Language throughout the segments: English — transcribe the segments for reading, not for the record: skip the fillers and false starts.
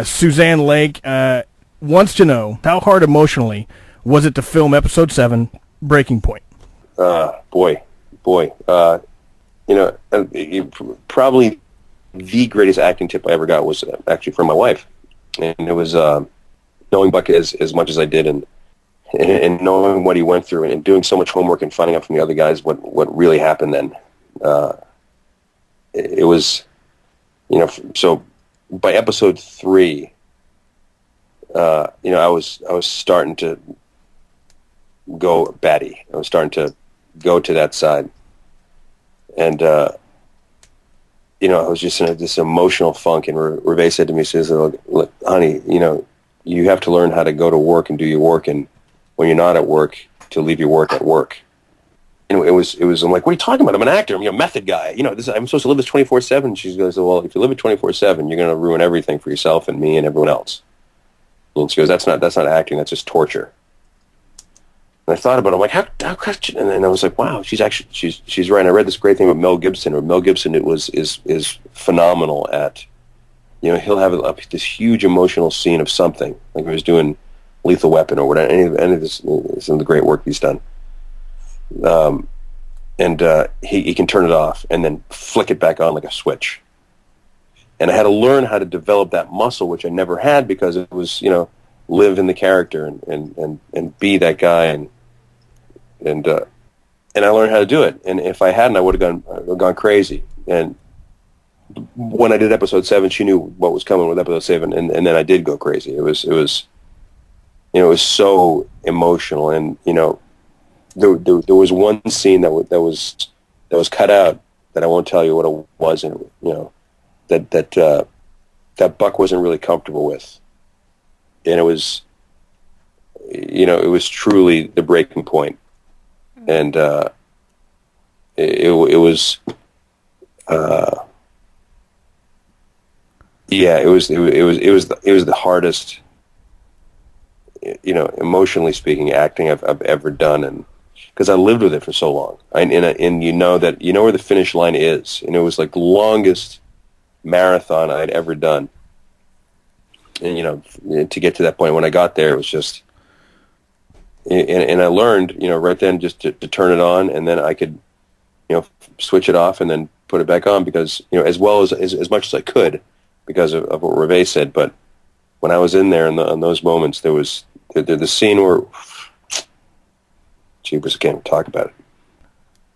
Suzanne Lake wants to know, how hard emotionally was it to film episode 7, Breaking Point? Boy. Probably the greatest acting tip I ever got was actually from my wife. And it was knowing Buck as much as I did and knowing what he went through and doing so much homework and finding out from the other guys what really happened then. It was, so by episode 3, I was starting to go batty. I was starting to go to that side. And, I was just in this emotional funk, and Reve said to me, says, look, honey, you have to learn how to go to work and do your work, and when you're not at work, to leave your work at work. And it was. I'm like, what are you talking about? I'm an actor. I'm a method guy. I'm supposed to live this 24/7. She goes, well, if you live it 24/7, you're going to ruin everything for yourself and me and everyone else. And she goes, that's not acting. That's just torture. And I thought about it. I'm like, how and then I was like, wow, she's right. And I read this great thing about Mel Gibson. Or Mel Gibson, is phenomenal at, he'll have this huge emotional scene of something, like he was doing Lethal Weapon or whatever. Any of this, some of the great work he's done. He can turn it off and then flick it back on like a switch. And I had to learn how to develop that muscle, which I never had, because it was, live in the character and be that guy and I learned how to do it. And if I hadn't, I would have gone crazy. And when I did episode 7, she knew what was coming with episode 7, and then I did go crazy. It was so emotional, and there was one scene that was cut out that I won't tell you what it was, and that Buck wasn't really comfortable with, and it was truly the breaking point, and it was the hardest, emotionally speaking, acting I've ever done, and because I lived with it for so long, and that where the finish line is, and it was like the longest marathon I'd ever done, and to get to that point, when I got there, it was just, and I learned, right then just to turn it on, and then I could, switch it off and then put it back on, because as much as I could, because of what Reve said. But when I was in there in those moments, there was the scene where, jeepers, I can't even talk about it.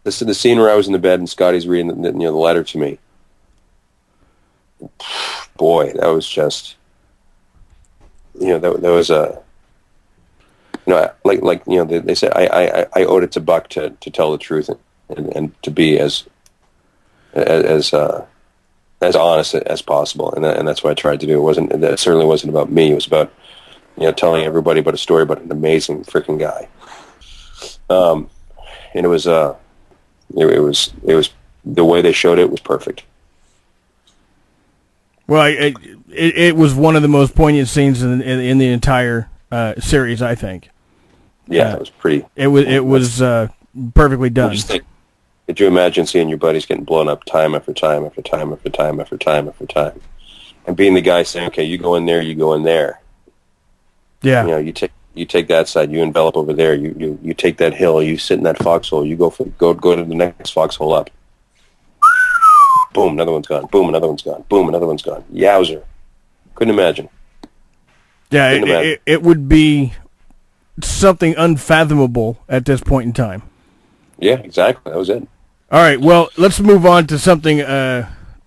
This is the scene where I was in the bed and Scotty's reading the letter to me. Boy, that was just, that was a, they said I owed it to Buck to tell the truth and to be as honest as possible, and that's what I tried to do. It certainly wasn't about me. It was about telling everybody about a story about an amazing freaking guy. And it was the way they showed it was perfect. Well, it was one of the most poignant scenes in the entire series, I think. Yeah, it was pretty. It was perfectly done. Could you imagine seeing your buddies getting blown up time after time after time after time after time after time, and being the guy saying, "Okay, you go in there, you go in there." Yeah. You take that side, you envelop over there. You take that hill, you sit in that foxhole, you go to the next foxhole up. Boom, another one's gone. Boom, another one's gone. Boom, another one's gone. Yowzer! Couldn't imagine. Yeah, it would be something unfathomable at this point in time. Yeah, exactly. That was it. All right, well, let's move on to something.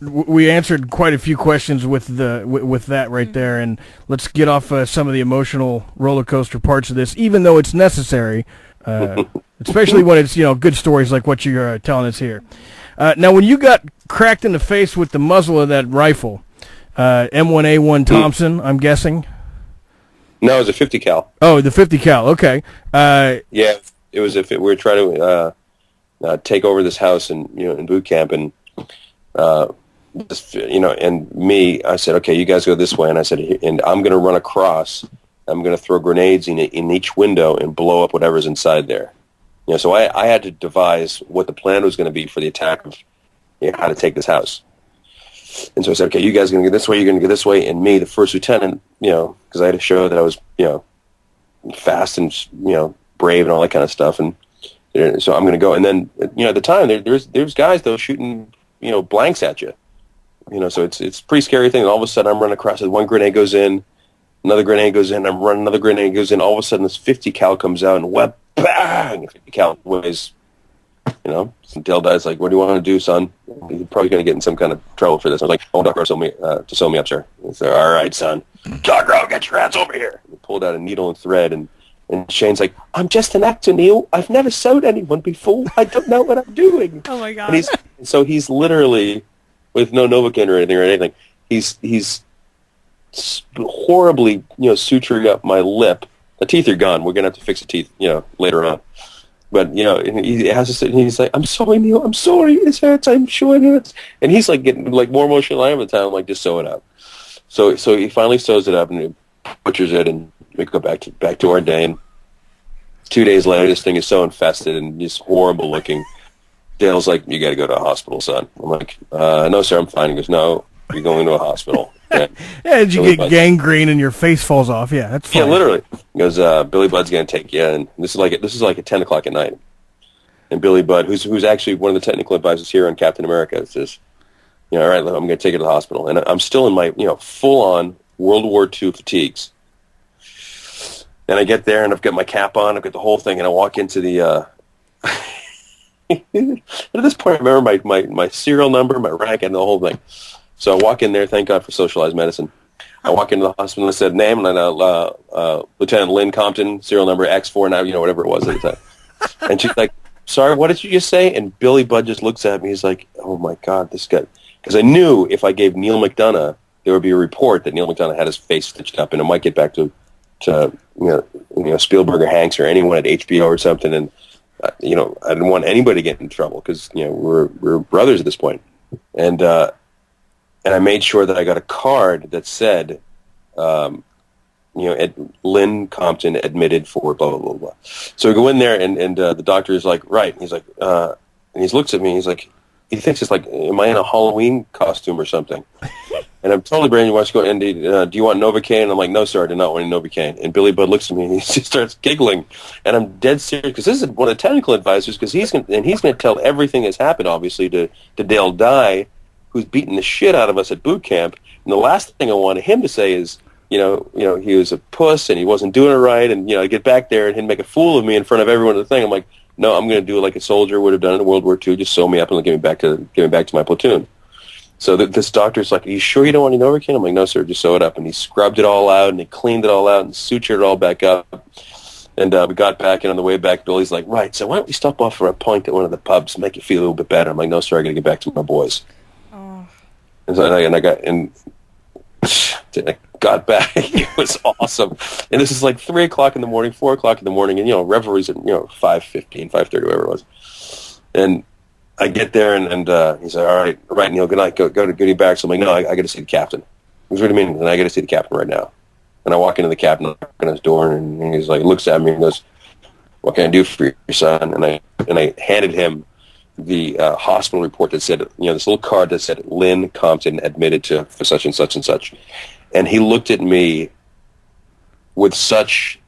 We answered quite a few questions with that right there, and let's get off some of the emotional roller coaster parts of this, even though it's necessary, especially when it's good stories like what you're telling us here. Now, when you got cracked in the face with the muzzle of that rifle, M1A1 Thompson, I'm guessing. No, it was a 50 cal. Oh, the 50 cal. Okay. Yeah, it was. We were trying to take over this house in boot camp, and and me, I said, okay, you guys go this way, and I said, and I'm going to run across. I'm going to throw grenades in each window and blow up whatever's inside there. So I had to devise what the plan was going to be for the attack of how to take this house. And so I said, okay, you guys are going to go this way, you're going to go this way, and me, the first lieutenant, because I had to show that I was, fast and, brave and all that kind of stuff, and so I'm going to go. And then, at the time, there's guys, though, shooting, blanks at you. So it's a pretty scary thing. And all of a sudden, I'm running across it. One grenade goes in, another grenade goes in. I'm running, another grenade goes in. All of a sudden, this 50 cal comes out, and what? Bang! 50 cal weighs, Dale Dye's like, what do you want to do, son? You're probably going to get in some kind of trouble for this. I was like, oh, Doc Rowe, to sew me up, sir. He said, all right, son. Doc Rowe, get your hands over here. He pulled out a needle and thread, and Shane's like, I'm just an actor, Neal. I've never sewed anyone before. I don't know what I'm doing. Oh, my God. And so he's literally, with no Novocaine or anything, he's horribly, suturing up my lip. The teeth are gone. We're going to have to fix the teeth, later on. But, and he has to sit, and he's like, I'm sorry, Neal. I'm sorry. It hurts. I'm sure it hurts. And he's, like, getting, like, more emotional than I am at the time. I'm like, just sew it up. So he finally sews it up, and he butchers it, and we go back to our day. And 2 days later, this thing is so infested and just horrible looking. Dale's like, you got to go to a hospital, son. I'm like, no, sir, I'm fine. He goes, no, you're going to a hospital. Yeah, did you get gangrene and your face falls off? Yeah, that's fine. Yeah, literally. He goes, Billy Budd's going to take you, and this is like at 10 o'clock at night. And Billy Budd, who's actually one of the technical advisors here on Captain America, says, all right, I'm going to take you to the hospital. And I'm still in my, full-on World War II fatigues. And I get there, and I've got my cap on, I've got the whole thing, and I walk into the, at this point, I remember my serial number, my rank, and the whole thing. So I walk in there, thank God for socialized medicine. I walk into the hospital, and I said name, and Lieutenant Lynn Compton, serial number X49, whatever it was at the time. And she's like, sorry, what did you just say? And Billy Budd just looks at me, he's like, oh my God, this guy. Because I knew if I gave Neal McDonough, there would be a report that Neal McDonough had his face stitched up, and it might get back to Spielberg or Hanks or anyone at HBO or something, and I didn't want anybody to get in trouble because we're brothers at this point, and I made sure that I got a card that said, Lynn Compton admitted for blah blah blah blah. So we go in there, and the doctor is like, right, and he's like, and he looks at me, he's like, he thinks it's like, am I in a Halloween costume or something? And I'm totally brainwashed. Go, and do you want Novocaine? And I'm like, no, sir, I do not want any Novocaine. And Billy Budd looks at me, and he just starts giggling. And I'm dead serious, because this is one of the technical advisors, because he's going to tell everything that's happened, obviously, to Dale Dye, who's beating the shit out of us at boot camp. And the last thing I wanted him to say is, he was a puss, and he wasn't doing it right, and, I get back there, and he'd make a fool of me in front of everyone at the thing. I'm like, no, I'm going to do it like a soldier would have done in World War II, just sew me up and give me back to my platoon. So this doctor's like, are you sure you don't want any Novocaine? I'm like, no, sir, just sew it up. And he scrubbed it all out, and he cleaned it all out, and sutured it all back up. And we got back, and on the way back, Billy's like, right, so why don't we stop off for a pint at one of the pubs, make you feel a little bit better? I'm like, no, sir, I got to get back to my boys. Oh. And so I got back. It was awesome. And this is like 3 o'clock in the morning, 4 o'clock in the morning, and, revelries at, 5:15, 5:30, whatever it was. And I get there, and he's like, all right, Neal, good night, go to goodie bags. So I'm like, no, I got to see the captain. He goes, what do you mean? And I got to see the captain right now. And I walk into the captain, knock on his door, and he's like, looks at me and goes, what can I do for you, son? And I handed him the hospital report that said, this little card that said Lynn Compton admitted to for such and such and such. And he looked at me with such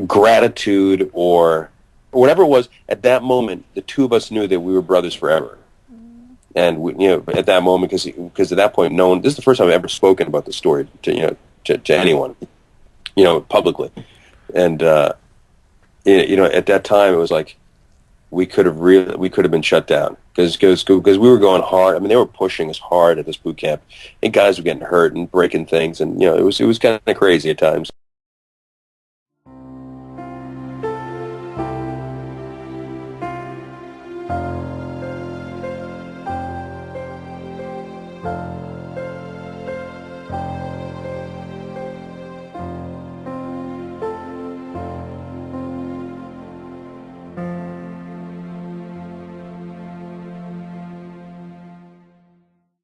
gratitude or whatever it was. At that moment, the two of us knew that we were brothers forever. And at that moment, because at that point, no one. This is the first time I've ever spoken about the story to anyone, publicly. And at that time, it was like we could have been shut down because we were going hard. I mean, they were pushing us hard at this boot camp, and guys were getting hurt and breaking things, and it was kind of crazy at times.